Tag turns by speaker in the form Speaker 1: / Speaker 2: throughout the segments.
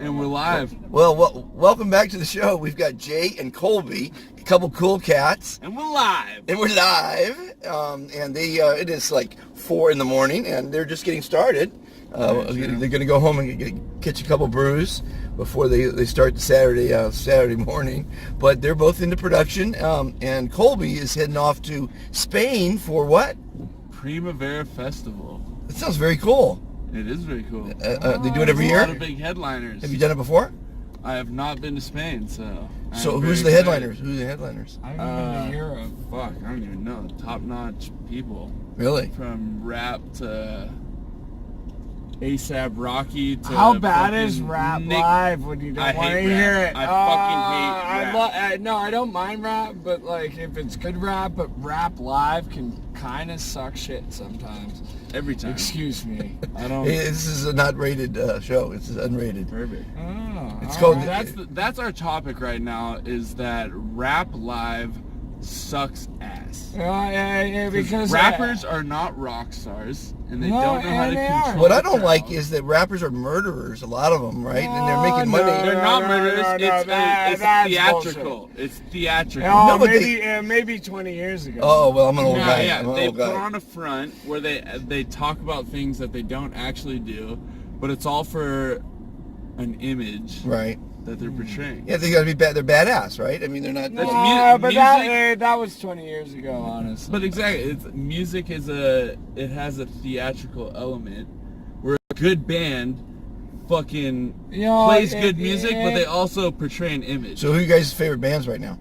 Speaker 1: And we're live.
Speaker 2: Well, welcome back to the show. We've got Jay and Colby, a couple cool cats.
Speaker 1: And we're live.
Speaker 2: And we're live. And it is like 4 in the morning, and they're just getting started. They're going to go home and catch a couple brews before they start the Saturday morning. But they're both into production. And Colby is heading off to Spain for what?
Speaker 1: Primavera Festival.
Speaker 2: That sounds very cool.
Speaker 1: It is very cool.
Speaker 2: They do it every year?
Speaker 1: A lot of big headliners.
Speaker 2: Have you done it before?
Speaker 1: I have not been to Spain, so...
Speaker 2: So who's the headliners? Who's the headliners?
Speaker 3: I haven't been to Europe.
Speaker 1: Fuck, I don't even know. Top-notch people.
Speaker 2: Really?
Speaker 1: From rap to... ASAP Rocky to...
Speaker 3: How bad is rap live when you don't want to hear it?
Speaker 1: I fucking hate rap.
Speaker 3: No, I don't mind rap, but like if it's good rap, but rap live can kind of suck shit sometimes.
Speaker 1: Every time.
Speaker 3: Excuse me.
Speaker 1: I don't...
Speaker 2: Hey, this is a not rated show. It's unrated.
Speaker 1: Perfect.
Speaker 3: Oh,
Speaker 2: it's called...
Speaker 1: That's our topic right now, is that rap live sucks ass.
Speaker 3: Because
Speaker 1: rappers are not rock stars, and they don't know how to control.
Speaker 2: What I don't like is that rappers are murderers, a lot of them, right? And they're making money.
Speaker 1: They're not murderers. It's theatrical.
Speaker 3: Bullshit.
Speaker 1: It's theatrical.
Speaker 3: Oh, maybe 20 years ago.
Speaker 2: Oh, well, I'm an old guy.
Speaker 1: Yeah, they put
Speaker 2: guy.
Speaker 1: on a front where they talk about things that they don't actually do, but it's all for an image.
Speaker 2: Right.
Speaker 1: That they're portraying.
Speaker 2: Yeah, they gotta be bad. They're badass, right? I mean, they're not.
Speaker 3: But that was 20 years ago, honestly.
Speaker 1: But exactly, music has a theatrical element, where a good band fucking plays good music, but they also portray an image.
Speaker 2: So, who are you guys' favorite bands right now?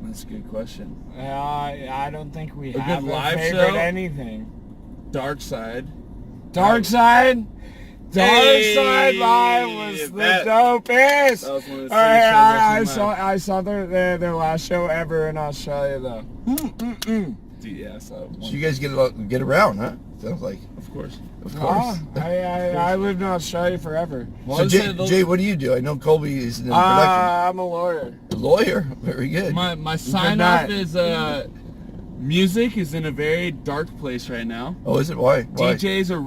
Speaker 1: That's a good question.
Speaker 3: I don't think we
Speaker 1: a
Speaker 3: have
Speaker 1: good
Speaker 3: a
Speaker 1: live
Speaker 3: favorite
Speaker 1: show?
Speaker 3: Anything.
Speaker 1: Dark Side.
Speaker 3: Dark Side Live was the dopest.
Speaker 1: That was one of the
Speaker 3: I saw their last show ever in Australia though.
Speaker 1: Yeah, so
Speaker 2: you guys get around, huh? Sounds like.
Speaker 1: Of course.
Speaker 3: I lived in Australia forever.
Speaker 2: So Jay, what do you do? I know Colby is in production.
Speaker 3: I'm a lawyer.
Speaker 2: A lawyer, very good.
Speaker 1: My sign off is music is in a very dark place right now.
Speaker 2: Oh, is it? Why?
Speaker 1: DJs are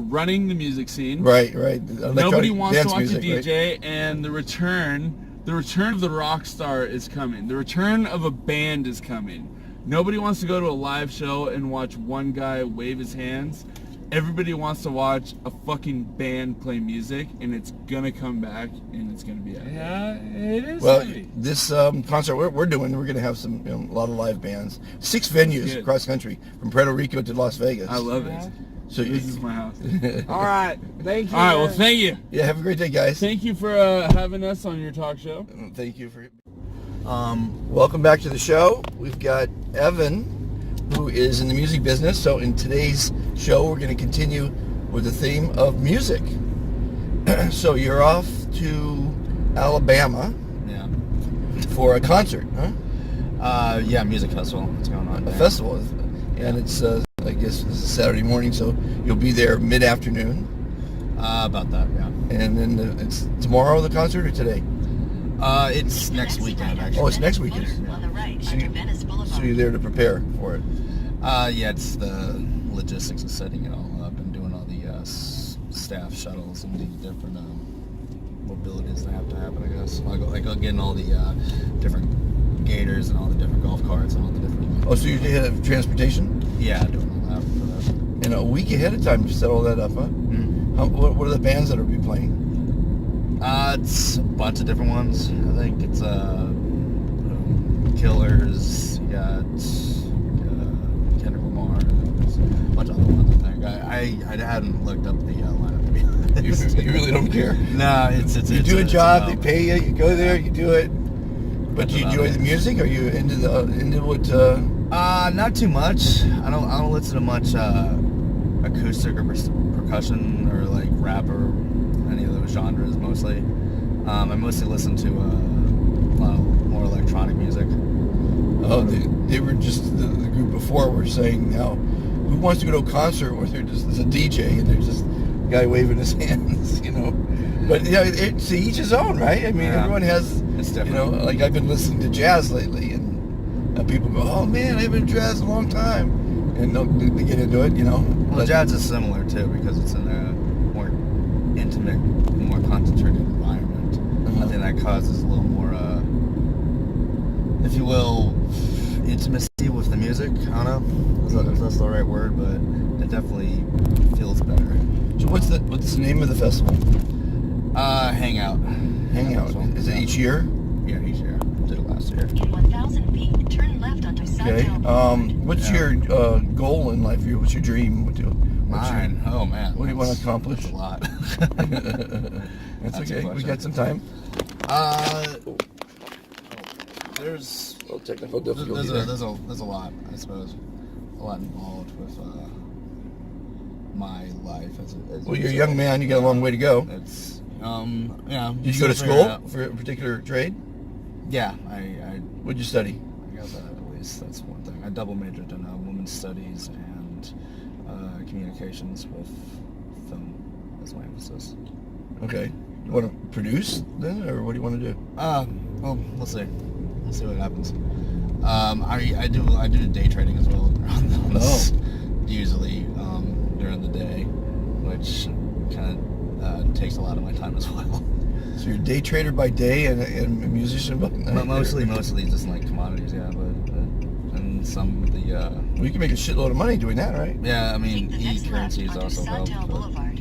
Speaker 1: running the music scene.
Speaker 2: Right.
Speaker 1: Nobody wants to watch
Speaker 2: music,
Speaker 1: a DJ,
Speaker 2: right?
Speaker 1: and the return of the rock star is coming. The return of a band is coming. Nobody wants to go to a live show and watch one guy wave his hands. Everybody wants to watch a fucking band play music, and it's gonna come back, and it's gonna be epic.
Speaker 3: Yeah, it is.
Speaker 2: Well,
Speaker 3: heavy.
Speaker 2: this concert we're doing, we're gonna have a lot of live bands. 6 venues across the country, from Puerto Rico to Las Vegas.
Speaker 1: I love it. So this is my house.
Speaker 3: All right, thank you.
Speaker 1: All right, well, thank you.
Speaker 2: Yeah, have a great day, guys.
Speaker 1: Thank you for having us on your talk show.
Speaker 2: Thank you for. Welcome back to the show. We've got Evan, who is in the music business. So in today's show, we're going to continue with the theme of music. So you're off to Alabama, for a concert, huh?
Speaker 4: Yeah, music festival. What's going on?
Speaker 2: A festival, and it's I guess it's a Saturday morning, so you'll be there mid-afternoon.
Speaker 4: About that, yeah.
Speaker 2: And then it's tomorrow the concert or today?
Speaker 4: It's next weekend, actually.
Speaker 2: Oh, it's next weekend. So you're there to prepare for it.
Speaker 4: Yeah, it's the logistics of setting it all up and doing all the staff shuttles and the different mobilities that have to happen, I guess. I go getting all the different gators and all the different golf carts and all the different...
Speaker 2: Oh, so you have transportation?
Speaker 4: Yeah, doing all that for that.
Speaker 2: And a week ahead of time to set all that up, huh? Mm-hmm. What are the bands that will be playing?
Speaker 4: It's a bunch of different ones. I think it's Killers, you got Kendrick Lamar, there's a bunch of other ones, I think. I hadn't looked up the lineup, to be honest.
Speaker 2: You really don't care?
Speaker 4: No, it's
Speaker 2: you do a job, they pay you, you go there, you do it. But do you enjoy the music? Are you into what?
Speaker 4: Not too much. I don't listen to much acoustic or percussion or like rap or any of those genres mostly. I mostly listen to a lot more electronic music.
Speaker 2: Oh, they were just the group before were saying now, who wants to go to a concert where there's a DJ and there's just a guy waving his hands, you know? But yeah, it's to each his own, right? I mean, everyone has, you know, like I've been listening to jazz lately, and people go, "Oh man, I haven't been to jazz in a long time," and they get into it, you know.
Speaker 4: Well, jazz is similar too because it's in a more intimate, more concentrated environment. I think that causes a little more, if you will, intimacy with the music. I don't know if that's the right word, but it definitely feels better.
Speaker 2: So what's the name of the festival?
Speaker 4: Hangout.
Speaker 2: Hangout. Is it each year?
Speaker 4: Yeah, each year. Did it last year.
Speaker 5: In 1,000 feet, turn left onto
Speaker 2: Okay.
Speaker 5: South
Speaker 2: What's your goal in life? What's your dream?
Speaker 4: Mine? Oh man.
Speaker 2: What do you want to accomplish?
Speaker 4: That's a lot.
Speaker 2: That's
Speaker 4: a
Speaker 2: okay. We
Speaker 4: question.
Speaker 2: got some time.
Speaker 4: There's
Speaker 2: A little technical difficulty there.
Speaker 4: there's a lot, I suppose, a lot involved with my life as
Speaker 2: Well, you're a young man. You got a long way to go.
Speaker 4: It's yeah.
Speaker 2: Did you go to
Speaker 4: figure it
Speaker 2: school
Speaker 4: out.
Speaker 2: for a particular trade?
Speaker 4: Yeah, I
Speaker 2: What'd you study?
Speaker 4: got that at least. That's one thing. I double majored in women's studies and communications with film as my emphasis.
Speaker 2: Okay. You want to produce then, or what do you want to do?
Speaker 4: Well, we'll see. We'll see what happens. I do day trading as well. Usually during the day, which kind of takes a lot of my time as well.
Speaker 2: So you're a day trader by day and a musician by night?
Speaker 4: But mostly just like commodities, yeah. But and some of the
Speaker 2: Well, you can make a shitload of money doing that, right?
Speaker 4: yeah. I mean,
Speaker 5: Keep the next left
Speaker 4: e-currencies
Speaker 5: onto
Speaker 4: also help.
Speaker 5: Sawtell
Speaker 4: but-
Speaker 5: Boulevard.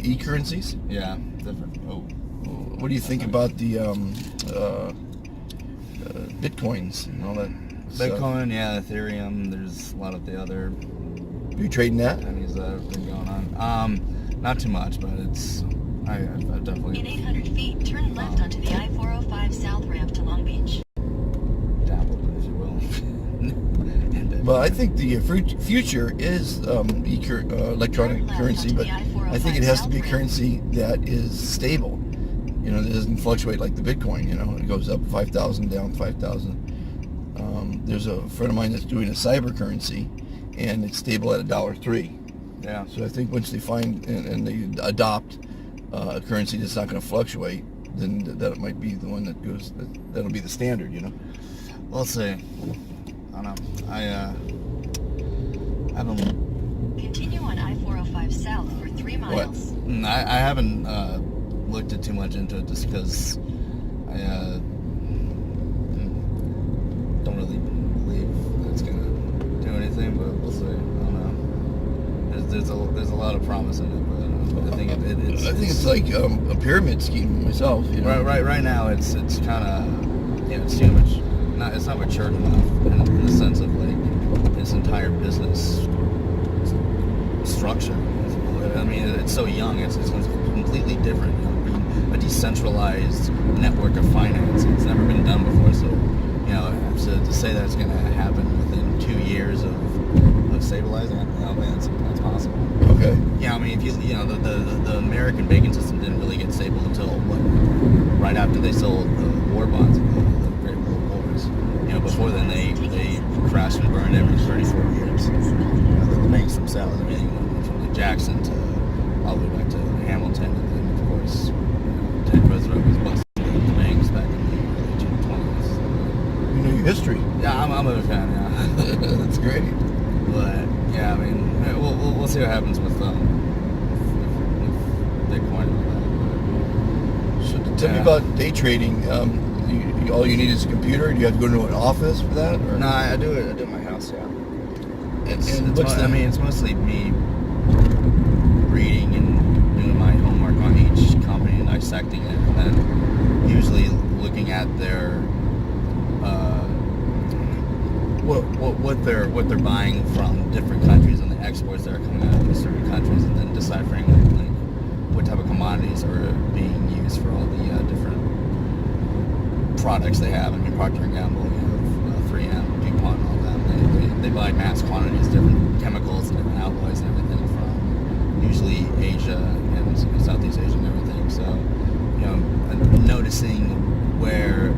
Speaker 2: E-currencies?
Speaker 4: Yeah, different. Oh,
Speaker 2: What do you think about the bitcoins and all that stuff?
Speaker 4: Bitcoin, yeah, Ethereum. There's a lot of the other
Speaker 2: Are you trading that?
Speaker 4: pennies that have been going on. Not too much, but it's I definitely
Speaker 5: In 800 feet, turn left onto the I-405 South ramp to Long Beach.
Speaker 4: dabbled, if you will. in Bitcoin.
Speaker 2: Well, I think the future is electronic currency, but I think it has to be a currency that is stable. You know, that doesn't fluctuate like the Bitcoin. You know, it goes up 5,000, down 5,000. There's a friend of mine that's doing a cyber currency, and it's stable at $1.03.
Speaker 4: Yeah.
Speaker 2: So I think once they find and they adopt a currency that's not going to fluctuate, then that might be the one that goes. That'll be the standard. You know.
Speaker 4: We'll see. I don't know. I haven't.
Speaker 5: Continue on I-405 South for 3 miles.
Speaker 4: I haven't looked at too much into it just because I don't really believe that it's gonna do anything. But we'll see. I don't know. There's a lot of promise in it, but I think it's
Speaker 2: like a pyramid scheme myself. You know?
Speaker 4: right now it's kind of it's too much. It's not mature enough in the sense of like its entire business structure. I mean, it's so young. It's completely different. You know, being a decentralized network of finance. It's never been done before. So, you know, to say that it's going to happen within 2 years of stabilizing, I don't think that's possible.
Speaker 2: Okay.
Speaker 4: Yeah, I mean, if you know, the American banking system didn't really get stable until right after they sold the war bonds in the Great World Wars. You know, before then they crashed and burned every 34 years. The banks themselves, I mean, from the Jackson to all the way back to Hamilton, and then of course, Ted Roosevelt was busting the banks back in the early 20s.
Speaker 2: You know your history.
Speaker 4: Yeah, I'm a fan. Yeah,
Speaker 2: That's great.
Speaker 4: but yeah, I mean, we'll see what happens with Bitcoin and all that.
Speaker 2: So tell me about day trading. All you need is a computer. Do you have to go to an office for that? Or?
Speaker 4: No, I do it at my house. Yeah.
Speaker 2: And what's the?
Speaker 4: I mean, it's mostly me reading and doing my homework on each company and dissecting it, and then usually looking at their what they're buying from different countries and the exports that are coming out of certain countries, and then deciphering like what type of commodities are being used for all the different products they have. I mean, Procter & Gamble, you know, 3M, DuPont, all that. They buy mass quantities, different chemicals and different alloys and everything from usually Asia and Southeast Asia and everything. So, you know, noticing where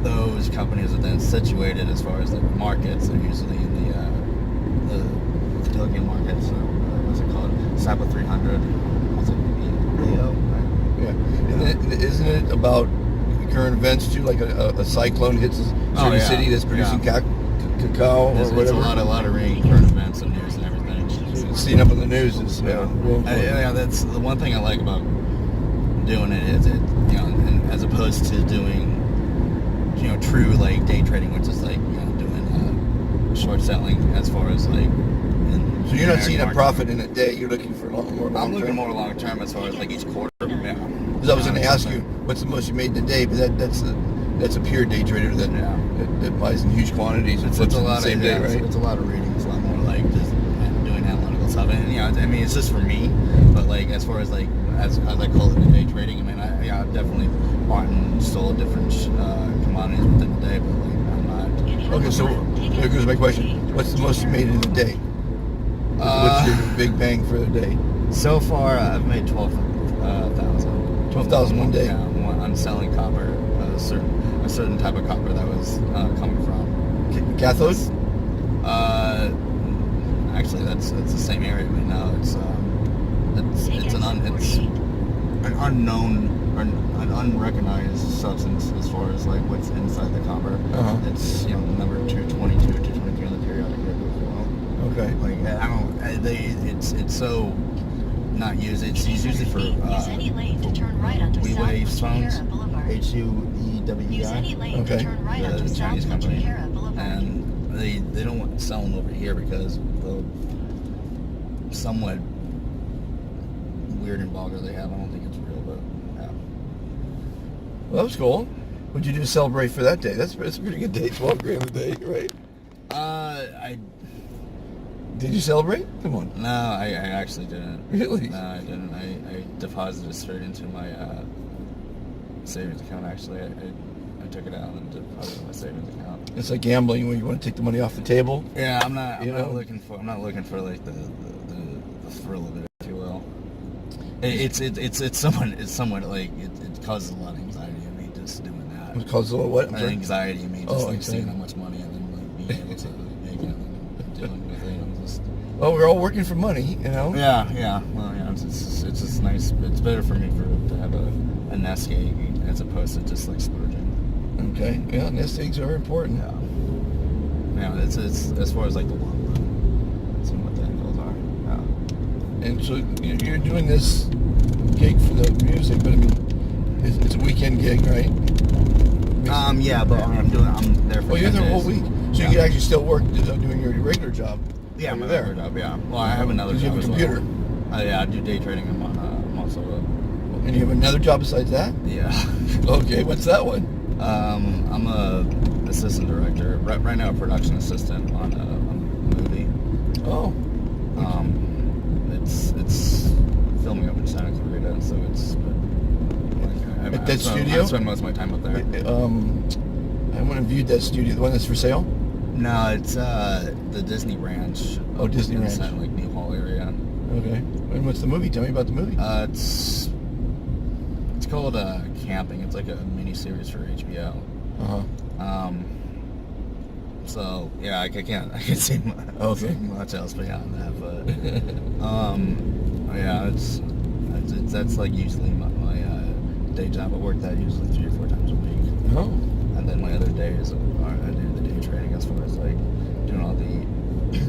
Speaker 4: those companies are then situated as far as the markets. They're usually in the Tokyo market. So, what's it called? SAPA 300. What's it? Leo, right?
Speaker 2: Yeah. And then, isn't it about current events too? Like a cyclone hits a certain city that's producing cacao or whatever.
Speaker 4: It's a lot of current events and news and everything.
Speaker 2: Seeing up on the news is
Speaker 4: yeah, that's the one thing I like about doing it is and as opposed to doing true like day trading, which is like doing short selling as far as like.
Speaker 2: So you're not seeing a profit in a day. You're looking for more long-term.
Speaker 4: I'm looking more long term as far as like each quarter. Yeah.
Speaker 2: Because I was going to ask you what's the most you made in a day, but that's a pure day trader that buys in huge quantities and flips in the same day, right?
Speaker 4: It's a lot of reading. It's a lot more like just doing analytical stuff. And I mean, it's just for me. But like as far as like as I call it day trading, I mean, I've definitely bought and sold different commodities within the day, but like I'm not.
Speaker 2: Okay, so there goes my question. What's the most you made in a day? What's your big bang for the day?
Speaker 4: So far, I've made 12,000.
Speaker 2: 12,000 one day.
Speaker 4: Yeah, I'm selling copper, a certain type of copper that was coming from
Speaker 2: Cathode?
Speaker 4: Actually, that's the same area right now. It's an unknown or an unrecognized substance as far as like what's inside the copper. It's number 222, 223 on the periodic table as well.
Speaker 2: Okay.
Speaker 4: Like I don't. It's so not used. It's used usually for
Speaker 5: Use any lane to turn right onto
Speaker 4: WeWave
Speaker 5: South
Speaker 4: phones.
Speaker 5: Chihara Boulevard.
Speaker 4: HUEWI.
Speaker 5: Use any lane
Speaker 2: Okay.
Speaker 5: to turn right
Speaker 4: The
Speaker 5: onto South
Speaker 4: Chinese company.
Speaker 5: Chihara Boulevard.
Speaker 4: And they don't want to sell them over here because the somewhat weird embargo they have. I don't think it's real, but yeah.
Speaker 2: Well, that was cool. What'd you do to celebrate for that day? That's a pretty good day. 12 grand a day, right? Did you celebrate? Come on.
Speaker 4: No, I actually didn't.
Speaker 2: Really?
Speaker 4: No, I didn't. I deposited it straight into my savings account. Actually, I took it out and deposited it in my savings account.
Speaker 2: It's like gambling when you want to take the money off the table.
Speaker 4: Yeah, I'm not
Speaker 2: You know?
Speaker 4: looking for like the thrill of it, if you will. It's somewhat like it causes a lot of anxiety in me just doing that.
Speaker 2: It causes a little what? I'm sorry?
Speaker 4: Anxiety in me just like
Speaker 2: anxiety.
Speaker 4: seeing how much money and then like being able to make it and dealing with it. I'm just
Speaker 2: Well, we're all working for money, you know?
Speaker 4: yeah. Well, yeah, it's just nice. It's better for me to have a nest egg as opposed to just like splurging.
Speaker 2: Okay. Yeah, nest eggs are important.
Speaker 4: Yeah, it's as far as like the long run. Seeing what the end goals are. Yeah.
Speaker 2: And so you're doing this gig for the music, but I mean, it's a weekend gig, right?
Speaker 4: Yeah, but I'm there for.
Speaker 2: Oh, you're
Speaker 4: 10
Speaker 2: there a whole
Speaker 4: days.
Speaker 2: week, so you can actually still work doing your regular job.
Speaker 4: Yeah,
Speaker 2: while
Speaker 4: my
Speaker 2: you're there.
Speaker 4: regular job. Yeah. Well, I have another
Speaker 2: 'Cause
Speaker 4: job
Speaker 2: you have a
Speaker 4: as
Speaker 2: computer.
Speaker 4: well. Yeah, I do day trading. I'm also
Speaker 2: And you have another job besides that?
Speaker 4: yeah.
Speaker 2: Okay, what's that one?
Speaker 4: I'm a assistant director right now, a production assistant on a movie.
Speaker 2: Oh,
Speaker 4: It's filming up in Santa Clarita, so it's like,
Speaker 2: At that studio?
Speaker 4: I spend most of my time up there.
Speaker 2: I went and viewed that studio, the one that's for sale.
Speaker 4: No, it's the Disney Ranch.
Speaker 2: Oh, Disney
Speaker 4: in
Speaker 2: Ranch.
Speaker 4: that, like New Hall area.
Speaker 2: Okay. And what's the movie? Tell me about the movie.
Speaker 4: It's called Camping. It's like a mini series for HBO. So yeah, I can't say much else beyond that, but yeah, it's that's like usually my day job. I work that usually 3 or 4 times a week.
Speaker 2: Oh.
Speaker 4: And then my other days are I do the day trading as far as like doing all the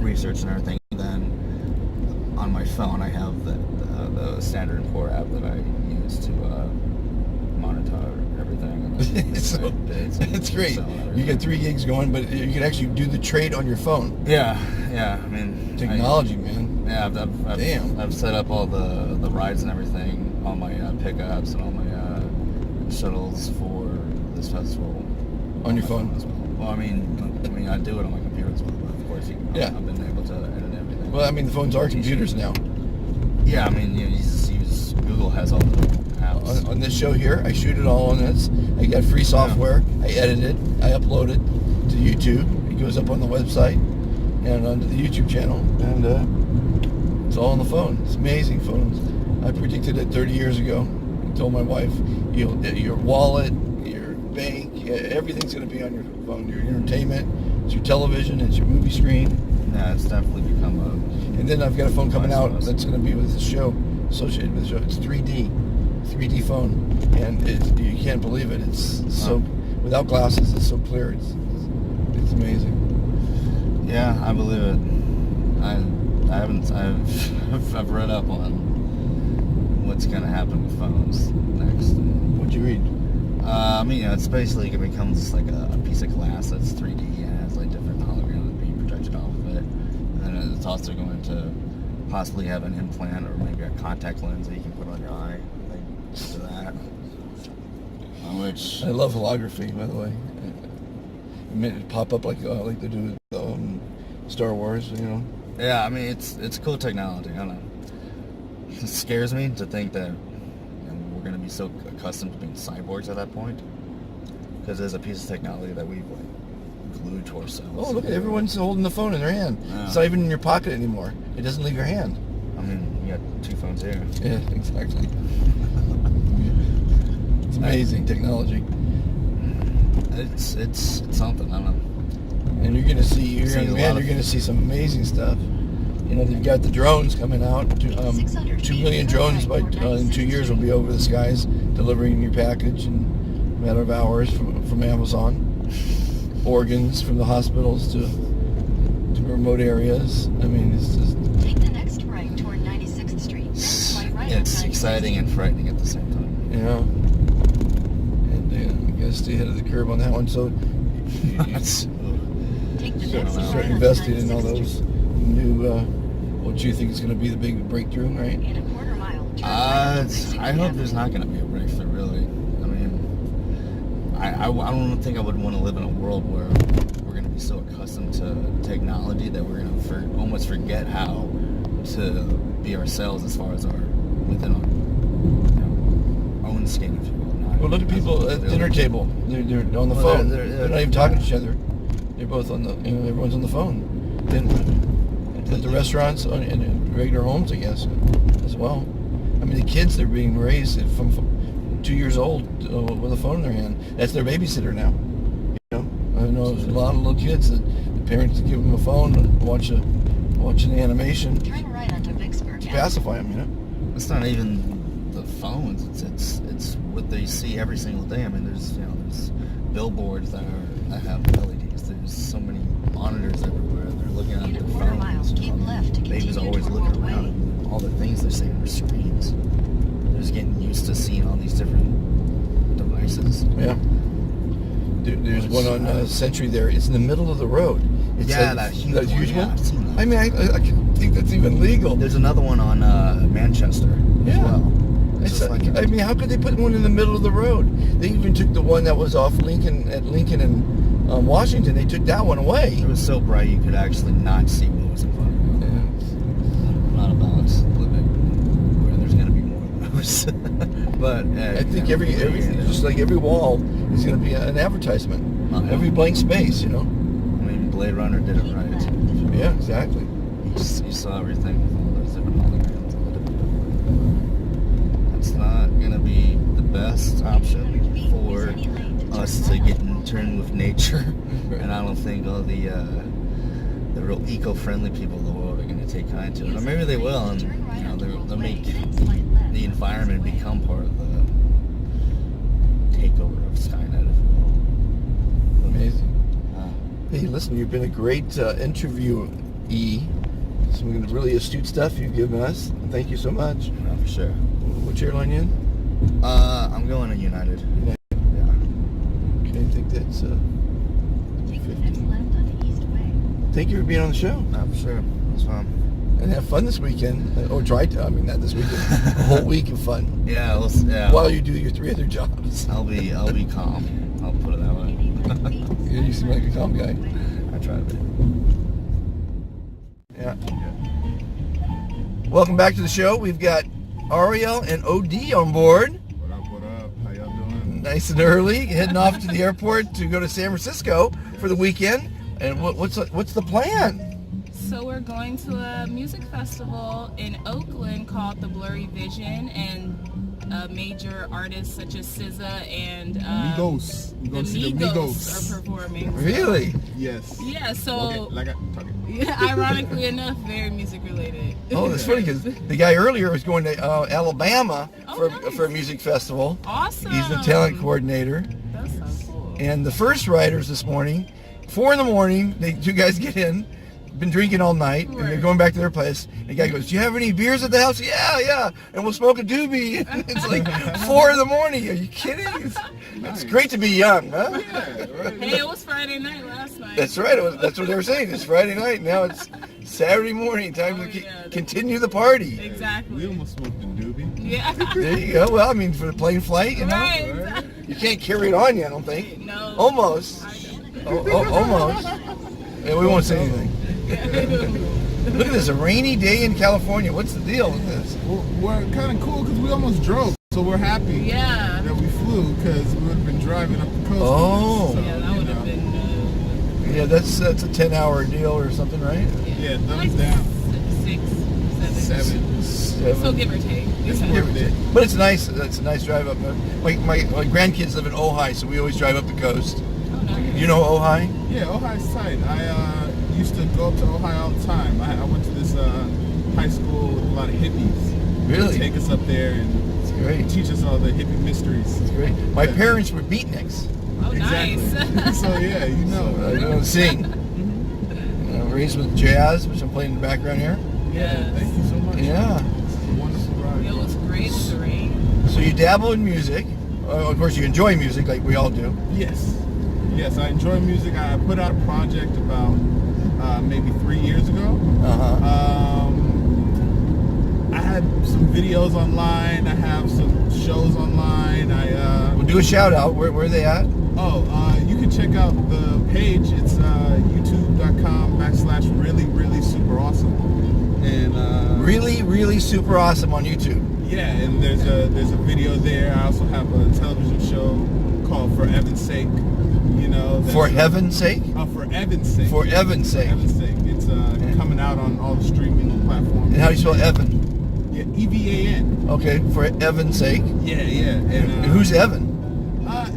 Speaker 4: research and everything. And then on my phone I have the Standard & Poor app that I use to monitor everything. And
Speaker 2: So, it's great. You get 3 gigs going, but you can actually do the trade on your phone.
Speaker 4: Yeah. I mean,
Speaker 2: Technology, man.
Speaker 4: Yeah, I've set up all the rides and everything, all my pickups and all my shuttles for this festival
Speaker 2: On your
Speaker 4: my
Speaker 2: phone
Speaker 4: as well. Well, I mean, I do it on my computer as well, but of course, I've been able to edit everything.
Speaker 2: Well, I mean, the phones are computers now.
Speaker 4: Yeah, I mean, you just use Google has all the apps.
Speaker 2: On this show here, I shoot it all on this. I got free software. I edit it. I upload it to YouTube. It goes up on the website and onto the YouTube channel. And it's all on the phone. It's amazing phones. I predicted it 30 years ago. I told my wife, your wallet, your bank, everything's going to be on your phone. Your entertainment, it's your television, it's your movie screen.
Speaker 4: Yeah, it's definitely become a...
Speaker 2: And then I've got a phone coming out that's going to be with the show, associated with the show. It's 3D phone, and you can't believe it. It's so, without glasses, it's so clear. It's amazing.
Speaker 4: Yeah, I believe it. I've read up on what's going to happen with phones next. I mean, it's basically, it becomes like a piece of glass that's 3D and has like different holograms being projected off of it. And then it's also going to possibly have an implant or maybe a contact lens that you can put on your eye. Like, to that. Which
Speaker 2: I love holography, by the way. It made it pop up like they do with Star Wars, you know.
Speaker 4: Yeah, I mean, it's cool technology. I don't know. It scares me to think that we're going to be so accustomed to being cyborgs at that point. Because there's a piece of technology that we've like glued to ourselves.
Speaker 2: Oh, look at everyone's holding the phone in their hand.
Speaker 4: Yeah.
Speaker 2: It's not even in your pocket anymore. It doesn't leave your hand.
Speaker 4: I mean, you got 2 phones here.
Speaker 2: Yeah, exactly. It's amazing technology.
Speaker 4: It's something. I don't know.
Speaker 2: And you're gonna see some amazing stuff. You know, they've got the drones coming out. 2 million drones in 2 years will be over the skies delivering your package in a matter of hours from Amazon. Organs from the hospitals to remote areas. I mean, it's just...
Speaker 5: Take the next right toward 96th Street. Then slight right on
Speaker 4: It's
Speaker 5: 96th.
Speaker 4: exciting and frightening at the same time.
Speaker 2: Yeah. And I gotta stay ahead of the curve on that one. So
Speaker 5: Take the next
Speaker 2: start
Speaker 5: right on
Speaker 2: investing in all
Speaker 5: 96th
Speaker 2: those
Speaker 5: Street.
Speaker 2: new, what you think is going to be the big breakthrough, right?
Speaker 5: In a quarter mile, turn right on 60th
Speaker 4: I hope
Speaker 5: Avenue.
Speaker 4: there's not going to be a breakthrough, really. I mean, I don't think I would want to live in a world where we're going to be so accustomed to technology that we're going to almost forget how to be ourselves as far as within our own skin, if you will.
Speaker 2: Well, look at people at the dinner table. They're on the
Speaker 4: Well,
Speaker 2: phone.
Speaker 4: they're-
Speaker 2: They're not even talking to each other. They're both on the, everyone's on the phone. Then at the restaurants and in regular homes, I guess, as well. I mean, the kids, they're being raised from 2 years old with a phone in their hand. That's their babysitter now. You know, I know there's a lot of little kids that the parents give them a phone and watch an animation to
Speaker 5: Turn right onto Vicksburg Avenue.
Speaker 2: pacify them. You know.
Speaker 4: It's not even the phones. It's what they see every single day. I mean, there's billboards that have LEDs. There's so many monitors everywhere. They're looking at
Speaker 5: In a
Speaker 4: their
Speaker 5: quarter mile,
Speaker 4: phones.
Speaker 5: keep left to
Speaker 4: Babies
Speaker 5: continue
Speaker 4: always
Speaker 5: toward
Speaker 4: looking
Speaker 5: World
Speaker 4: around.
Speaker 5: Way.
Speaker 4: And all the things they're seeing are screens. They're just getting used to seeing all these different devices.
Speaker 2: Yeah. There's one on Century there. It's in the middle of the road. It's
Speaker 4: Yeah, that huge one. Yeah,
Speaker 2: one.
Speaker 4: I've seen that.
Speaker 2: I mean, I can think that's even legal.
Speaker 4: There's another one on Manchester as
Speaker 2: Yeah.
Speaker 4: well.
Speaker 2: It's
Speaker 4: Just like
Speaker 2: I mean, how could they put one in the middle of the road? They even took the one that was off Lincoln and Washington. They took that one away.
Speaker 4: it was so bright you could actually not see what was in front of you.
Speaker 2: Yeah.
Speaker 4: Not about living where there's going to be more of those. But
Speaker 2: I think every just like every wall is going to be an advertisement.
Speaker 4: Uh-huh.
Speaker 2: Every blank space, you know.
Speaker 4: I mean, Blade Runner did it
Speaker 5: Keep
Speaker 4: right.
Speaker 5: left.
Speaker 2: Yeah, exactly.
Speaker 4: You saw everything with all those different holograms. And the different. That's not going to be the best option for us to get in tune with nature. And I don't think all the real eco-friendly people in the world are going to take kind to it. Or maybe they will, and they'll make the environment become part of the takeover of Skynet, if you will.
Speaker 2: Amazing.
Speaker 4: Uh,
Speaker 2: Hey, listen, you've been a great interviewee. Some really astute stuff you've given us. Thank you so much.
Speaker 4: yeah, for sure.
Speaker 2: Which airline you in?
Speaker 4: I'm going to United.
Speaker 2: United.
Speaker 4: Yeah.
Speaker 2: Okay, I think that's
Speaker 5: Take the next left onto East Way.
Speaker 2: thank you for being on the show.
Speaker 4: For sure. It's fun.
Speaker 2: And have fun this weekend. Or try to. I mean, not this weekend. A whole week of fun.
Speaker 4: Yeah, yeah.
Speaker 2: While you do your 3 other jobs.
Speaker 4: I'll be calm. I'll put it that way.
Speaker 2: Yeah, you seem like a calm guy.
Speaker 4: I try to be.
Speaker 2: Yeah. Welcome back to the show. We've got Ariel and OD on board.
Speaker 6: What up, what up? How y'all doing?
Speaker 2: Nice and early, heading off to the airport to go to San Francisco for the weekend. And what's the plan?
Speaker 7: So we're going to a music festival in Oakland called The Blurry Vision, and major artists such as SZA and
Speaker 6: Migos. You
Speaker 7: the
Speaker 6: gonna see the
Speaker 7: Migos
Speaker 6: Migos.
Speaker 7: are performing.
Speaker 2: Really?
Speaker 6: Yes.
Speaker 7: Yeah, so
Speaker 6: Okay, like I talk it.
Speaker 7: yeah, ironically enough, very music related.
Speaker 2: Oh, that's funny because the guy earlier was going to Alabama
Speaker 7: Oh, nice.
Speaker 2: for a music festival.
Speaker 7: Awesome.
Speaker 2: He's the talent coordinator.
Speaker 7: That sounds cool.
Speaker 2: And the first riders this morning, 4 a.m, two guys get in, been drinking all night, and they're
Speaker 7: Right.
Speaker 2: going back to their place. The guy goes, "Do you have any beers at the house?" Yeah, and we'll smoke a doobie. It's like 4 a.m. Are you kidding? It's great to be young, huh?
Speaker 6: Yeah, right.
Speaker 7: Hey, it was Friday night last night.
Speaker 2: That's right. That's what they were saying. It's Friday night. Now it's Saturday morning. Time to continue the party.
Speaker 6: We
Speaker 7: Exactly.
Speaker 6: almost smoked in doobie.
Speaker 7: Yeah.
Speaker 2: There you go. Well, I mean, for the plane flight, you know,
Speaker 7: Right. Exactly.
Speaker 2: you can't carry it on yet, I don't think.
Speaker 7: No.
Speaker 2: Almost. Almost. Yeah, we won't say anything. Look at this, a rainy day in California. What's the deal with this?
Speaker 6: We're kind of cool because we almost drove, so we're happy
Speaker 7: Yeah.
Speaker 6: that we flew because we would have been driving up the coast.
Speaker 2: Oh.
Speaker 6: So,
Speaker 7: Yeah, that
Speaker 6: you
Speaker 7: would have
Speaker 6: know.
Speaker 7: been.
Speaker 2: Yeah, that's a 10-hour deal or something, right?
Speaker 6: Yeah,
Speaker 7: Like
Speaker 6: thumbs down.
Speaker 7: 6, 7.
Speaker 6: 7.
Speaker 7: So give or take.
Speaker 6: It's
Speaker 7: Yeah.
Speaker 6: worth it.
Speaker 2: But it's nice. It's a nice drive up. My grandkids live in Ojai, so we always drive up the coast.
Speaker 7: Oh, nice.
Speaker 2: You know Ojai?
Speaker 6: Yeah, Ojai's tight. I used to go up to Ojai all the time. I went to this high school with a lot of hippies.
Speaker 2: Really?
Speaker 6: They take us up there and
Speaker 2: It's great.
Speaker 6: teach us all the hippie mysteries.
Speaker 2: It's great. My
Speaker 6: Yeah.
Speaker 2: parents were beatniks.
Speaker 7: Oh,
Speaker 6: Exactly.
Speaker 7: nice.
Speaker 6: So yeah, you know.
Speaker 2: I don't sing. Raised with jazz, which I'm playing in the background here.
Speaker 6: Yeah, thank you so much.
Speaker 2: Yeah.
Speaker 6: It's a wonderful ride.
Speaker 7: It was great with the rain.
Speaker 2: So you dabble in music. Of course, you enjoy music like we all do.
Speaker 6: Yes. Yes, I enjoy music. I put out a project about maybe 3 years ago.
Speaker 2: Uh-huh.
Speaker 6: I had some videos online. I have some shows online.
Speaker 2: We'll do a shout out. Where are they at?
Speaker 6: You can check out the page. It's youtube.com/really, really super awesome. And
Speaker 2: Really, really super awesome on YouTube.
Speaker 6: yeah, and there's a video there. I also have a television show called For Evan's Sake. You know.
Speaker 2: For heaven's sake?
Speaker 6: For Evan's sake.
Speaker 2: For Evan's sake.
Speaker 6: Evan's sake. It's coming out on all the streaming platforms.
Speaker 2: And how do you spell Evan?
Speaker 6: Yeah, EVAN.
Speaker 2: Okay, for Evan's sake.
Speaker 6: Yeah, yeah.
Speaker 2: And who's Evan?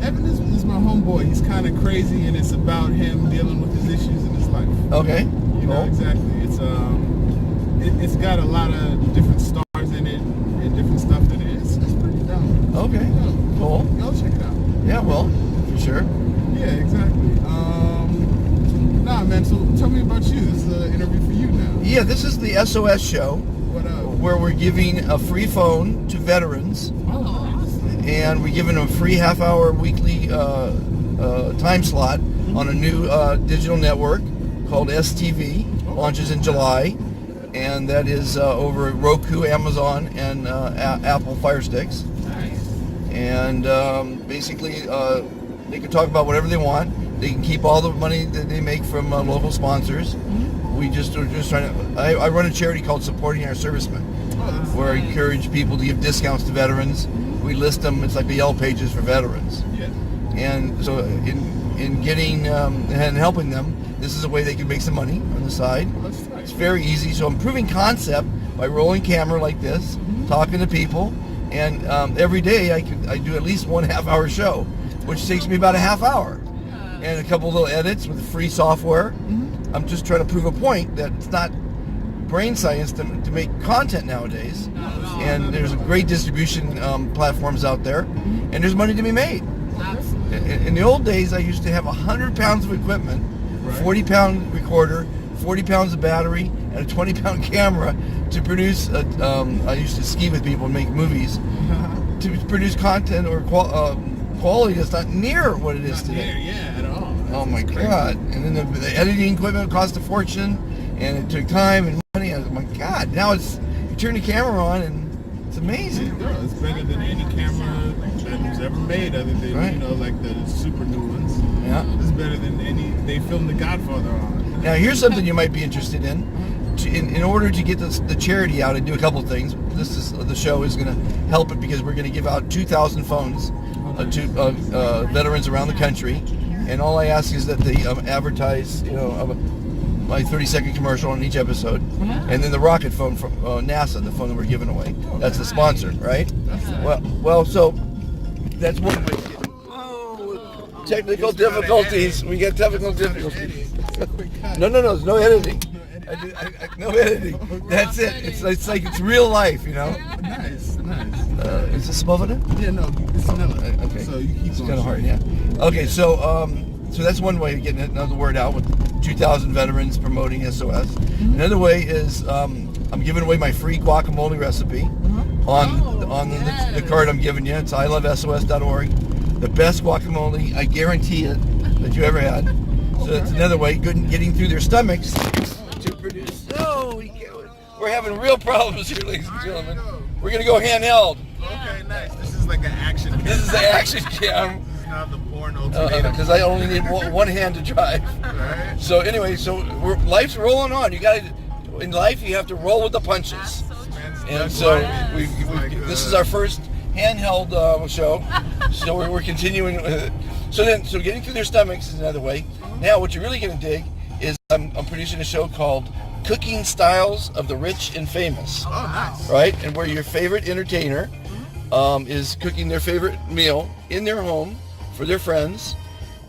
Speaker 6: Evan is my homeboy. He's kind of crazy, and it's about him dealing with his issues in his life.
Speaker 2: Okay.
Speaker 6: You know,
Speaker 2: Cool.
Speaker 6: exactly. It's got a lot of different stars in it and different stuff in it. It's pretty dope.
Speaker 2: Okay. Cool.
Speaker 6: Go check it out.
Speaker 2: Yeah, well, for sure.
Speaker 6: Yeah, exactly. Nah, man. So tell me about you. This is an interview for you now.
Speaker 2: Yeah, this is the SOS Show,
Speaker 6: What up?
Speaker 2: where we're giving a free phone to veterans,
Speaker 7: Oh, awesome.
Speaker 2: and we're giving them a free half-hour weekly time slot on a new digital network called STV. Launches in July, and that is over at Roku, Amazon, and Apple Fire Sticks. And basically, they can talk about whatever they want. They can keep all the money that they make from local sponsors. We're just trying to. I run a charity called Supporting Our Servicemen, where I encourage people to give discounts to veterans. We list them. It's like the Yellow Pages for veterans.
Speaker 6: Yeah.
Speaker 2: And so in getting and helping them, this is a way they can make some money on the side.
Speaker 6: That's tight.
Speaker 2: It's very easy. So I'm proving concept by rolling camera like this, talking to people, and every day I do at least 1.5 hour show, which takes me about a half hour, and a couple little edits with free software. I'm just trying to prove a point that it's not brain science to make content nowadays, and there's great distribution platforms out there, and there's money to be made.
Speaker 7: Absolutely.
Speaker 2: In the old days, I used to have 100 pounds of equipment, a 40-pound recorder, 40 pounds of battery, and a 20-pound camera to produce. I used to ski with people and make movies to produce content or quality that's not near what it is today.
Speaker 6: Yeah, at all.
Speaker 2: Oh my God! And then the editing equipment cost a fortune, and it took time and money. I was like, my God! Now it's you turn the camera on and it's amazing.
Speaker 6: Yeah, it's better than any camera that was ever made, other than
Speaker 2: Right.
Speaker 6: you know, like the super new ones.
Speaker 2: Yeah.
Speaker 6: It's better than any they filmed The Godfather on.
Speaker 2: Now here's something you might be interested in. In order to get the charity out, I do a couple things. The show is going to help it because we're going to give out 2,000 phones to veterans around the country, and all I ask is that they advertise, my 30-second commercial on each episode, and then the rocket phone from NASA, the phone that we're giving away. That's the sponsor, right? Well, so that's one way to get it. Oh, technical difficulties. We got technical difficulties. No, there's no editing. No editing. That's it. It's like it's real life, you know.
Speaker 6: Nice.
Speaker 2: Is this Slovenia?
Speaker 6: Yeah, no, it's another.
Speaker 2: Okay.
Speaker 6: So you keep
Speaker 2: It's
Speaker 6: going.
Speaker 2: kind of hard, yeah. Okay, so that's one way of getting another word out with 2,000 veterans promoting SOS. Another way is I'm giving away my free guacamole recipe on the card I'm giving you. It's ilovesos.org. the best guacamole, I guarantee it, that you ever had. So that's another way, getting through their stomachs to produce. No, we're having real problems here, ladies and gentlemen. We're gonna go handheld.
Speaker 6: Okay, nice. This is like an action cam.
Speaker 2: This is the action cam.
Speaker 6: This is not the porn ultimatum.
Speaker 2: Because I only need one hand to drive.
Speaker 6: Right?
Speaker 2: So anyway, life's rolling on. In life, you have to roll with the punches. And so this is our first handheld show. So we're continuing with it. So getting through their stomachs is another way. Now, what you're really going to dig is I'm producing a show called Cooking Styles of the Rich and Famous.
Speaker 6: Oh, nice.
Speaker 2: Right? And where your favorite entertainer is cooking their favorite meal in their home for their friends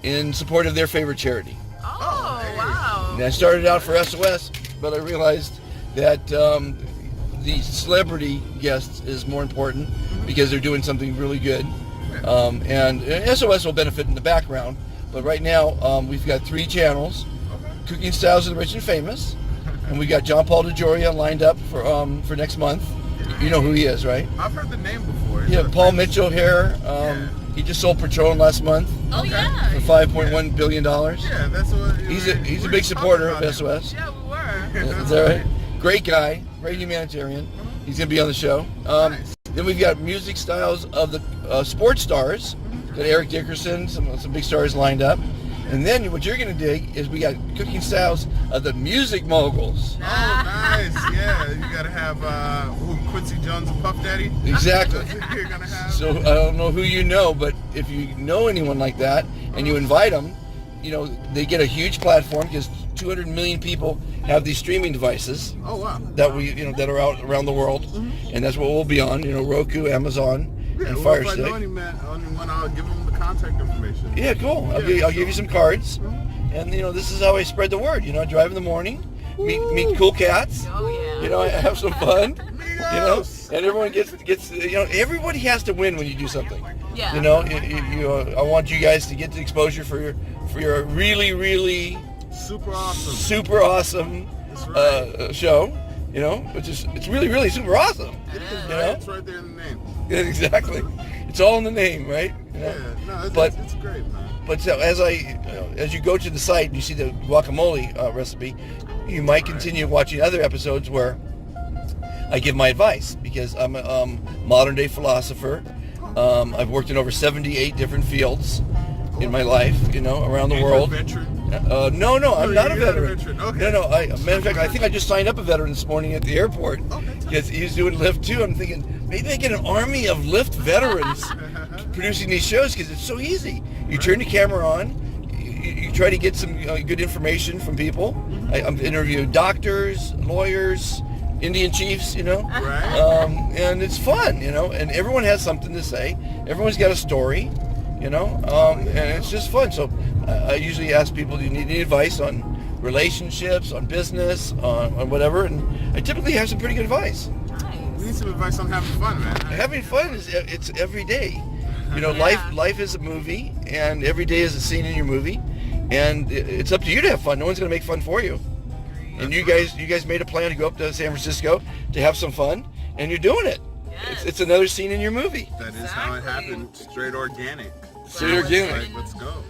Speaker 2: in support of their favorite charity.
Speaker 7: Oh, wow.
Speaker 2: And I started out for SOS, but I realized that the celebrity guests is more important because they're doing something really good. And SOS will benefit in the background, but right now we've got 3 channels: Cooking Styles of the Rich and Famous, and we got John Paul DeJoria lined up for next month. You know who he is, right?
Speaker 6: I've heard the name before.
Speaker 2: Yeah, Paul Mitchell here. He just sold Patron last month
Speaker 7: Oh, yeah.
Speaker 2: for $5.1 billion.
Speaker 6: Yeah, that's what.
Speaker 2: He's a big supporter of SOS.
Speaker 7: Yeah, we were.
Speaker 2: Is that right? Great guy, great humanitarian. He's going to be on the show.
Speaker 6: Nice.
Speaker 2: Then we've got music styles of the sports stars. Got Eric Dickerson, some big stars lined up. And then what you're going to dig is we got cooking styles of the music moguls.
Speaker 6: Oh, nice. Yeah, you got to have Quincy Jones and Puff Daddy.
Speaker 2: Exactly.
Speaker 6: That's what you're going to have.
Speaker 2: So I don't know who you know, but if you know anyone like that and you invite them, they get a huge platform because 200 million people have these streaming devices.
Speaker 6: Oh, wow.
Speaker 2: That that are out around the world, and that's what we'll be on. Roku, Amazon, and Fire
Speaker 6: If I know
Speaker 2: Stick.
Speaker 6: anyone, I'll give them the contact information.
Speaker 2: Yeah, cool. I'll give you some cards, and this is how I spread the word. Drive in the morning, meet cool cats.
Speaker 7: Oh, yeah.
Speaker 2: I have some fun. And everyone gets. Everybody has to win when you do something.
Speaker 7: Yeah.
Speaker 2: I want you guys to get the exposure for your really, really
Speaker 6: Super awesome.
Speaker 2: super awesome
Speaker 6: That's right.
Speaker 2: show. It's really, really super awesome.
Speaker 6: It is,
Speaker 2: You
Speaker 6: right?
Speaker 2: know?
Speaker 6: It's right there in the name.
Speaker 2: Yeah, exactly. It's all in the name, right?
Speaker 6: Yeah, no,
Speaker 2: But-
Speaker 6: it's great, man.
Speaker 2: But so as you go to the site and you see the guacamole recipe, you might continue watching other episodes where I give my advice because I'm a modern day philosopher. I've worked in over 78 different fields in my life, around the
Speaker 6: And
Speaker 2: world.
Speaker 6: you're a veteran?
Speaker 2: No, I'm not a
Speaker 6: you're not a
Speaker 2: veteran.
Speaker 6: veteran. Okay.
Speaker 2: No. Matter of fact, I think I just signed up a veteran this morning at the airport because he's doing Lyft too. I'm thinking maybe I get an army of Lyft veterans producing these shows because it's so easy. You turn the camera on, you try to get some good information from people. I'm interviewing doctors, lawyers, Indian chiefs,
Speaker 6: Right.
Speaker 2: and it's fun, and everyone has something to say. Everyone's got a story, and it's just fun. So I usually ask people, do you need any advice on relationships, on business, on whatever, and I typically have some pretty good advice.
Speaker 6: We need some advice on having fun, man.
Speaker 2: Having fun it's every day. Life is a movie, and every day is a scene in your movie, and it's up to you to have fun. No one's going to make fun for you. And you guys made a plan to go up to San Francisco to have some fun, and you're doing it.
Speaker 7: Yes.
Speaker 2: It's another scene in your movie.
Speaker 6: That is how it happened. Straight organic.
Speaker 2: So you're getting
Speaker 6: Like,
Speaker 2: it.
Speaker 6: let's go.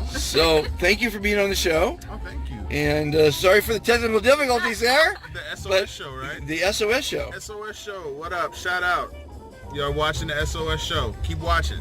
Speaker 2: So thank you for being on the show,
Speaker 6: Oh, thank you.
Speaker 2: and sorry for the technical difficulties there.
Speaker 6: The SOS
Speaker 2: But
Speaker 6: show, right?
Speaker 2: The SOS show.
Speaker 6: SOS show. What up? Shout out. You're watching the SOS show. Keep watching.